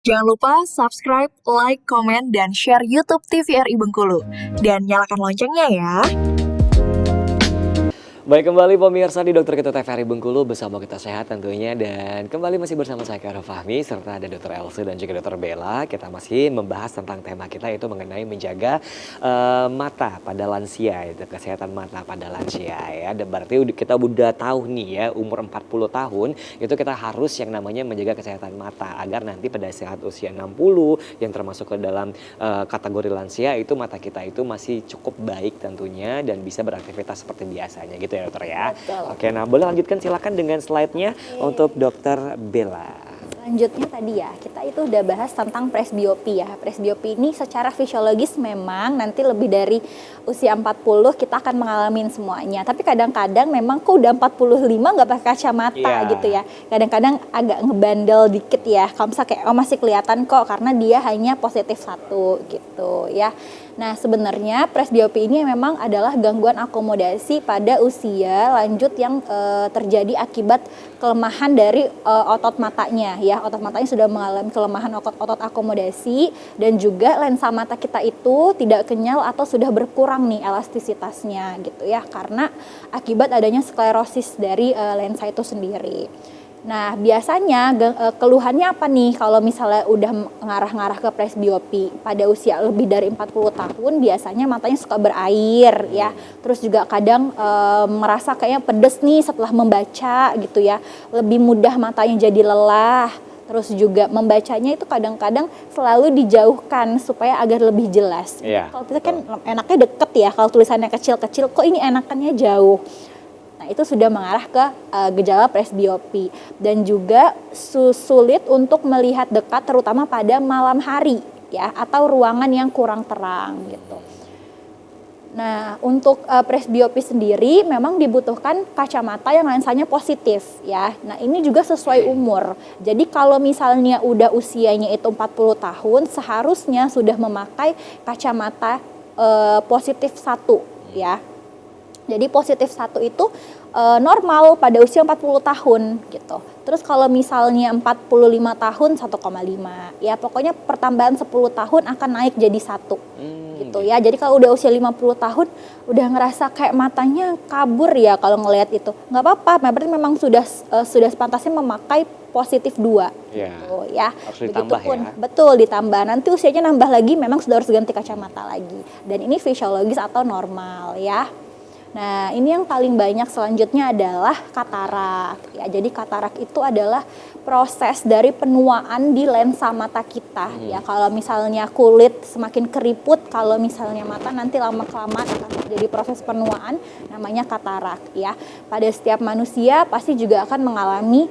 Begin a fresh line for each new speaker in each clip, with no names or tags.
Jangan lupa subscribe, like, komen, dan share YouTube TVRI Bengkulu. Dan nyalakan loncengnya ya.
Baik, kembali pemirsa di Dokter Kita TVRI Bengkulu bersama Kita Sehat tentunya. Dan kembali masih bersama saya Karo Fahmi serta ada Dr. Elsa dan juga Dr. Bella. Kita masih membahas tentang tema kita yaitu mengenai menjaga mata pada lansia, itu kesehatan mata pada lansia ya. Dan berarti kita udah tahu nih ya, umur 40 tahun itu kita harus yang namanya menjaga kesehatan mata agar nanti pada saat usia 60 yang termasuk ke dalam kategori lansia itu mata kita itu masih cukup baik tentunya dan bisa beraktivitas seperti biasanya gitu ya dokter ya.
Betul.
Oke, nah boleh lanjutkan silakan dengan slide-nya untuk dokter Bella.
Selanjutnya tadi ya, kita itu udah bahas tentang presbiopi ya. Presbiopi ini secara fisiologis memang nanti lebih dari usia 40 kita akan mengalami semuanya. Tapi kadang-kadang memang kok udah 45 nggak pakai kacamata gitu ya. Kadang-kadang agak ngebandel dikit ya. Kalau misalnya kayak masih kelihatan kok karena dia hanya positif 1 gitu ya. Nah sebenarnya presbiopi ini memang adalah gangguan akomodasi pada usia lanjut yang terjadi akibat kelemahan dari otot matanya ya. Otot matanya sudah mengalami kelemahan otot akomodasi dan juga lensa mata kita itu tidak kenyal atau sudah berkurang nih elastisitasnya gitu ya karena akibat adanya sklerosis dari lensa itu sendiri. Nah biasanya keluhannya apa nih kalau misalnya udah ngarah-ngarah ke presbiopi pada usia lebih dari 40 tahun biasanya matanya suka berair ya, terus juga kadang merasa kayaknya pedes nih setelah membaca gitu ya, lebih mudah matanya jadi lelah, terus juga membacanya itu kadang-kadang selalu dijauhkan supaya agar lebih jelas. Kalau kita kan enaknya deket ya, kalau tulisannya kecil-kecil kok ini enakannya jauh. Nah itu sudah mengarah ke gejala presbiopi dan juga sulit untuk melihat dekat terutama pada malam hari ya atau ruangan yang kurang terang gitu. Nah untuk presbiopi sendiri memang dibutuhkan kacamata yang lensanya positif ya. Nah ini juga sesuai umur. Jadi kalau misalnya udah usianya itu 40 tahun seharusnya sudah memakai kacamata positif 1 ya. Jadi positif 1 itu normal pada usia 40 tahun gitu. Terus kalau misalnya 45 tahun 1,5 ya pokoknya pertambahan 10 tahun akan naik jadi 1 gitu ya. Jadi kalau udah usia 50 tahun udah ngerasa kayak matanya kabur ya kalau ngelihat itu. Nggak apa-apa, berarti memang sudah sepantasnya memakai positif 2 gitu ya.
Harus ditambah ya.
Betul ditambah. Nanti usianya nambah lagi memang sudah harus ganti kacamata lagi. Dan ini fisiologis atau normal ya. Nah ini yang paling banyak selanjutnya adalah katarak ya. Jadi katarak itu adalah proses dari penuaan di lensa mata kita ya. Kalau misalnya kulit semakin keriput, kalau misalnya mata nanti lama-kelamaan akan terjadi proses penuaan namanya katarak ya. Pada setiap manusia pasti juga akan mengalami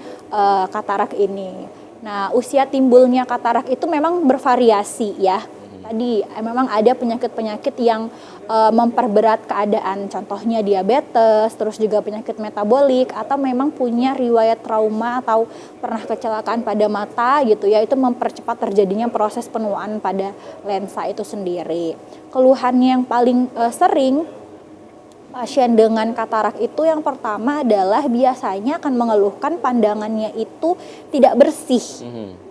katarak ini. Nah usia timbulnya katarak itu memang bervariasi ya. Tadi memang ada penyakit-penyakit yang memperberat keadaan, contohnya diabetes, terus juga penyakit metabolik atau memang punya riwayat trauma atau pernah kecelakaan pada mata gitu ya, itu mempercepat terjadinya proses penuaan pada lensa itu sendiri. Keluhan yang paling sering pasien dengan katarak itu yang pertama adalah biasanya akan mengeluhkan pandangannya itu tidak bersih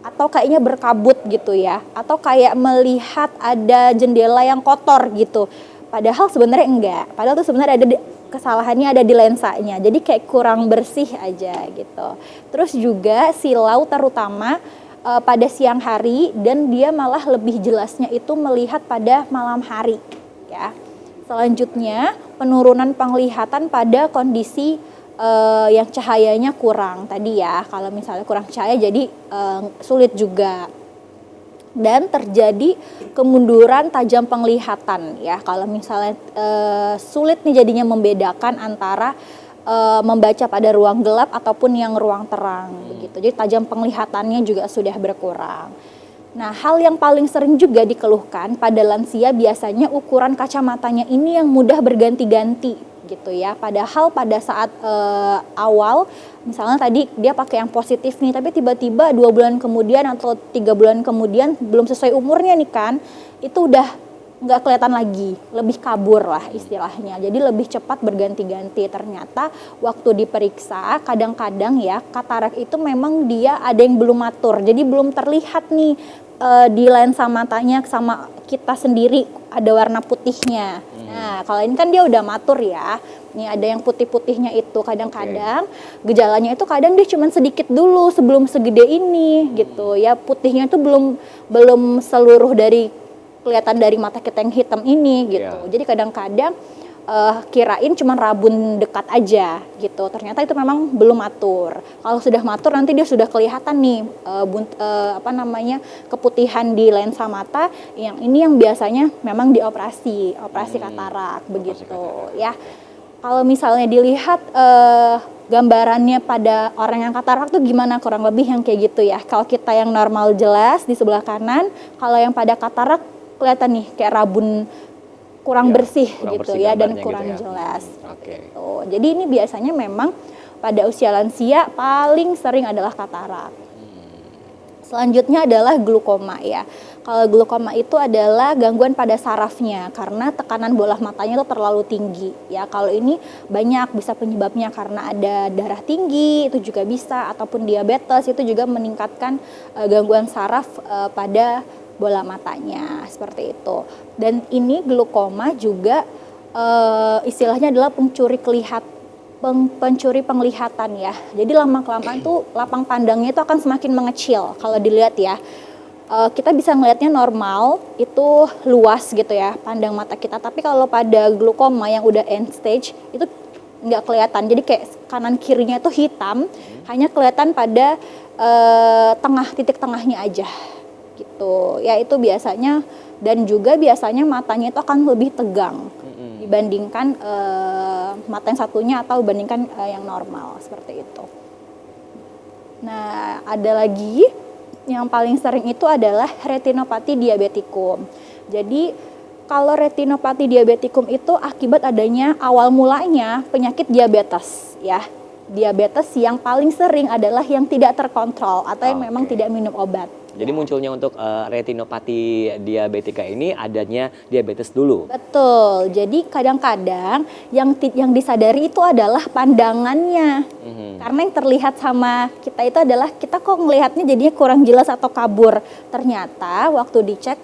atau kayaknya berkabut gitu ya, atau kayak melihat ada jendela yang kotor gitu. Padahal sebenarnya enggak. Padahal itu sebenarnya ada kesalahannya ada di lensanya. Jadi kayak kurang bersih aja gitu. Terus juga silau terutama pada siang hari dan dia malah lebih jelasnya itu melihat pada malam hari ya. Selanjutnya penurunan penglihatan pada kondisi yang cahayanya kurang tadi ya. Kalau misalnya kurang cahaya jadi sulit juga. Dan terjadi kemunduran tajam penglihatan ya. Kalau misalnya sulit nih jadinya membedakan antara membaca pada ruang gelap ataupun yang ruang terang begitu. Jadi tajam penglihatannya juga sudah berkurang. Nah, hal yang paling sering juga dikeluhkan pada lansia biasanya ukuran kacamatanya ini yang mudah berganti-ganti gitu ya. Padahal pada saat awal misalnya tadi dia pakai yang positif nih, tapi tiba-tiba 2 bulan kemudian atau 3 bulan kemudian belum sesuai umurnya nih kan, itu udah nggak kelihatan lagi, lebih kabur lah istilahnya. Jadi lebih cepat berganti-ganti. Ternyata waktu diperiksa kadang-kadang ya katarak itu memang dia ada yang belum matur. Jadi belum terlihat nih di lensa matanya sama kita sendiri ada warna putihnya. Nah, kalau ini kan dia udah matur ya. Nih ada yang putih-putihnya itu kadang-kadang gejalanya itu kadang dia cuma sedikit dulu sebelum segede ini gitu ya. Putihnya itu belum seluruh dari kelihatan dari mata kita yang hitam ini gitu. Jadi kadang-kadang kirain cuma rabun dekat aja gitu. Ternyata itu memang belum matur. Kalau sudah matur nanti dia sudah kelihatan nih keputihan di lensa mata. Yang ini yang biasanya memang operasi katarak begitu ya. Kalau misalnya dilihat gambarannya pada orang yang katarak tuh gimana, kurang lebih yang kayak gitu ya. Kalau kita yang normal jelas di sebelah kanan, kalau yang pada katarak kelihatan nih kayak rabun kurang bersih gitu ya dan kurang gitu ya. Jelas. Gitu. Jadi ini biasanya memang pada usia lansia paling sering adalah katarak. Selanjutnya adalah glaukoma ya. Kalau glaukoma itu adalah gangguan pada sarafnya karena tekanan bola matanya itu terlalu tinggi ya. Kalau ini banyak bisa penyebabnya karena ada darah tinggi itu juga bisa, ataupun diabetes itu juga meningkatkan gangguan saraf pada bola matanya seperti itu. Dan ini glaukoma juga istilahnya adalah pencuri penglihatan ya. Jadi lama-kelamaan tuh lapang pandangnya itu akan semakin mengecil kalau dilihat ya. Kita bisa melihatnya normal itu luas gitu ya pandang mata kita, tapi kalau pada glaukoma yang udah end stage itu nggak kelihatan. Jadi kayak kanan kirinya itu hitam, hanya kelihatan pada titik tengahnya aja gitu ya. Itu biasanya, dan juga biasanya matanya itu akan lebih tegang dibandingkan mata yang satunya atau bandingkan yang normal seperti itu. Nah, ada lagi yang paling sering itu adalah retinopati diabetikum. Jadi kalau retinopati diabetikum itu akibat adanya awal mulanya penyakit diabetes ya. Diabetes yang paling sering adalah yang tidak terkontrol atau yang memang tidak minum obat.
Jadi munculnya untuk retinopati diabetika ini adanya diabetes dulu.
Betul. Jadi kadang-kadang yang disadari itu adalah pandangannya. Karena yang terlihat sama kita itu adalah kita kok ngelihatnya jadinya kurang jelas atau kabur. Ternyata waktu dicek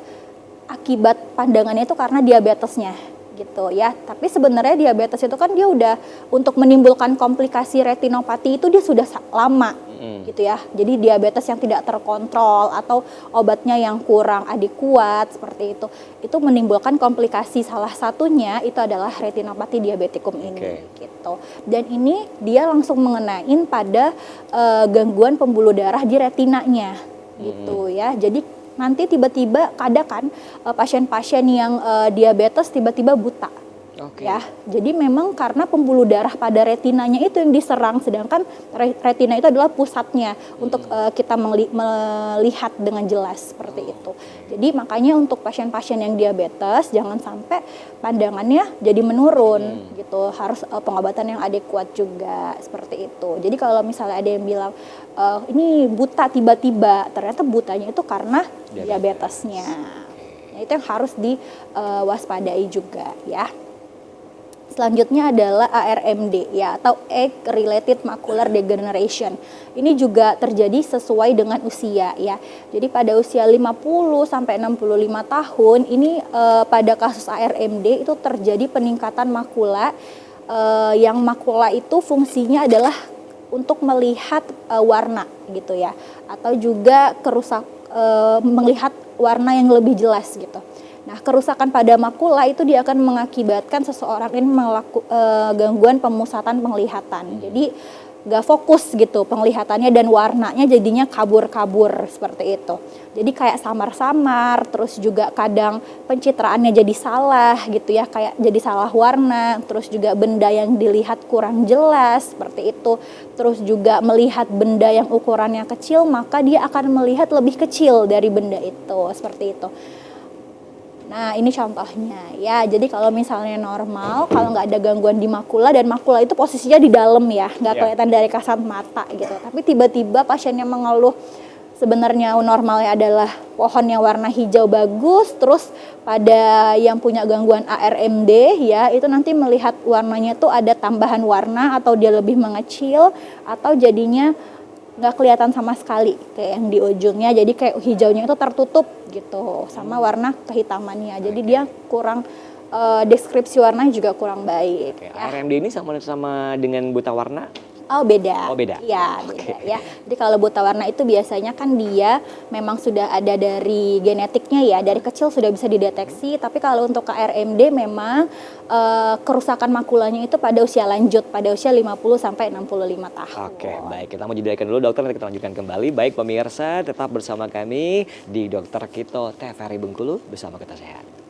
akibat pandangannya itu karena diabetesnya gitu ya. Tapi sebenarnya diabetes itu kan dia udah untuk menimbulkan komplikasi retinopati itu dia sudah lama gitu ya. Jadi diabetes yang tidak terkontrol atau obatnya yang kurang adekuat seperti itu menimbulkan komplikasi. Salah satunya itu adalah retinopati diabetikum ini gitu. Dan ini dia langsung mengenain pada gangguan pembuluh darah di retinanya gitu ya. Jadi nanti tiba-tiba kadang kan pasien-pasien yang diabetes tiba-tiba buta. Ya, jadi memang karena pembuluh darah pada retinanya itu yang diserang, sedangkan retina itu adalah pusatnya untuk kita melihat dengan jelas seperti itu. Jadi makanya untuk pasien-pasien yang diabetes jangan sampai pandangannya jadi menurun gitu, harus pengobatan yang adekuat juga seperti itu. Jadi kalau misalnya ada yang bilang ini buta tiba-tiba, ternyata butanya itu karena diabetesnya. Nah, itu yang harus diwaspadai juga ya. Selanjutnya adalah ARMD ya, atau Age Related Macular Degeneration. Ini juga terjadi sesuai dengan usia ya. Jadi pada usia 50 sampai 65 tahun ini pada kasus ARMD itu terjadi peningkatan makula, yang makula itu fungsinya adalah untuk melihat warna gitu ya, atau juga melihat warna yang lebih jelas gitu. Nah, kerusakan pada makula itu dia akan mengakibatkan seseorang ini gangguan pemusatan penglihatan. Jadi gak fokus gitu penglihatannya dan warnanya jadinya kabur-kabur seperti itu. Jadi kayak samar-samar, terus juga kadang pencitraannya jadi salah gitu ya, kayak jadi salah warna, terus juga benda yang dilihat kurang jelas seperti itu. Terus juga melihat benda yang ukurannya kecil, maka dia akan melihat lebih kecil dari benda itu, seperti itu. Nah, ini contohnya ya. Jadi kalau misalnya normal, kalau nggak ada gangguan di makula, dan makula itu posisinya di dalam ya, nggak kelihatan dari kasat mata gitu. Tapi tiba-tiba pasiennya mengeluh sebenarnya normalnya adalah pohon yang warna hijau bagus, terus pada yang punya gangguan ARMD ya itu nanti melihat warnanya tuh ada tambahan warna atau dia lebih mengecil atau jadinya nggak kelihatan sama sekali kayak yang di ujungnya, jadi kayak hijaunya itu tertutup gitu sama warna kehitamannya, jadi dia kurang deskripsi warnanya juga kurang baik.
Oke,
Ya.
RMD ini sama dengan buta warna?
Oh beda.
Oh, beda?
Iya beda
Oke.
ya. Jadi kalau buta warna itu biasanya kan dia memang sudah ada dari genetiknya ya, dari kecil sudah bisa dideteksi. Tapi kalau untuk KRMD memang kerusakan makulanya itu pada usia lanjut, pada usia 50 sampai 65 tahun.
Oke, baik. Kita mau jadikan dulu dokter, nanti kita lanjutkan kembali. Baik pemirsa, tetap bersama kami di Dokter Kito TVRI Bengkulu, bersama kita sehat.